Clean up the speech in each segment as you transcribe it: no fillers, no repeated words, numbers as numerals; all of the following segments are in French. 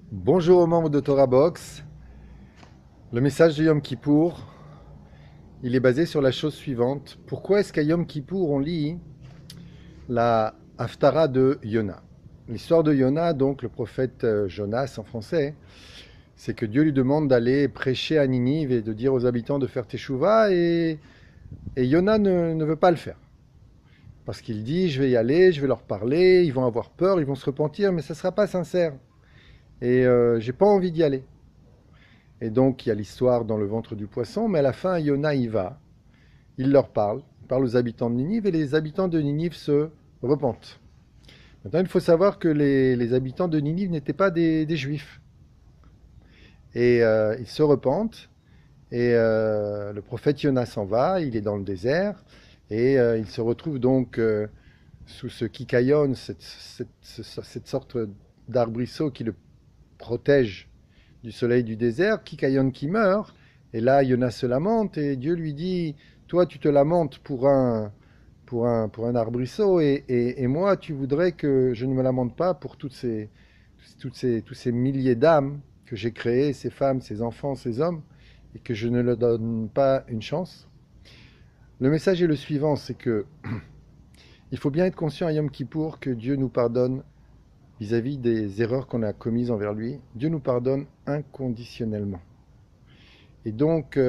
Bonjour aux membres de Torah Box. Le message de Yom Kippour, il est basé sur la chose suivante. Pourquoi est-ce qu'à Yom Kippour on lit la Haftara de Yona? L'histoire de Yona, donc le prophète Jonas en français, c'est que Dieu lui demande d'aller prêcher à Ninive et de dire aux habitants de faire Teshuvah et Yona ne veut pas le faire. Parce qu'il dit, je vais y aller, je vais leur parler, ils vont avoir peur, ils vont se repentir, mais ça ne sera pas sincère. Et j'ai pas envie d'y aller. Et donc, il y a l'histoire dans le ventre du poisson, mais à la fin, Yona y va. Il leur parle, il parle aux habitants de Ninive, et les habitants de Ninive se repentent. Maintenant, il faut savoir que les habitants de Ninive n'étaient pas des juifs. Et ils se repentent, et le prophète Yona s'en va, il est dans le désert, et il se retrouve donc sous ce kikayon, cette sorte d'arbrisseau qui le protège du soleil du désert, Kikayon qui meurt, et là Yona se lamente, et Dieu lui dit, toi tu te lamentes pour un arbrisseau, et moi tu voudrais que je ne me lamente pas pour tous ces milliers d'âmes que j'ai créées, ces femmes, ces enfants, ces hommes, et que je ne leur donne pas une chance. Le message est le suivant, c'est que il faut bien être conscient à Yom Kippour que Dieu nous pardonne vis-à-vis des erreurs qu'on a commises envers lui. Dieu nous pardonne inconditionnellement. Et donc,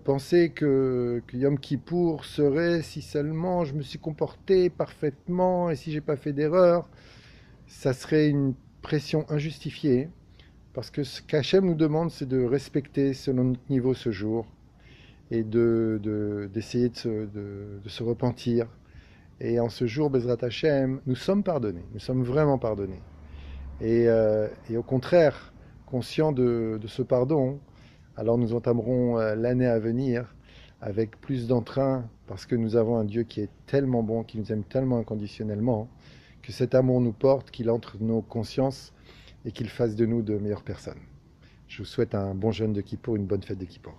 penser que Yom Kippour serait si seulement je me suis comporté parfaitement et si j'ai pas fait d'erreur, ça serait une pression injustifiée. Parce que ce qu'Hachem nous demande, c'est de respecter selon notre niveau ce jour et d'essayer de se repentir. Et en ce jour, Bezrat Hachem, nous sommes pardonnés, nous sommes vraiment pardonnés. Et au contraire, conscients de ce pardon, alors nous entamerons l'année à venir avec plus d'entrain parce que nous avons un Dieu qui est tellement bon, qui nous aime tellement inconditionnellement, que cet amour nous porte, qu'il entre nos consciences et qu'il fasse de nous de meilleures personnes. Je vous souhaite un bon jeûne de Kippour, une bonne fête de Kippour.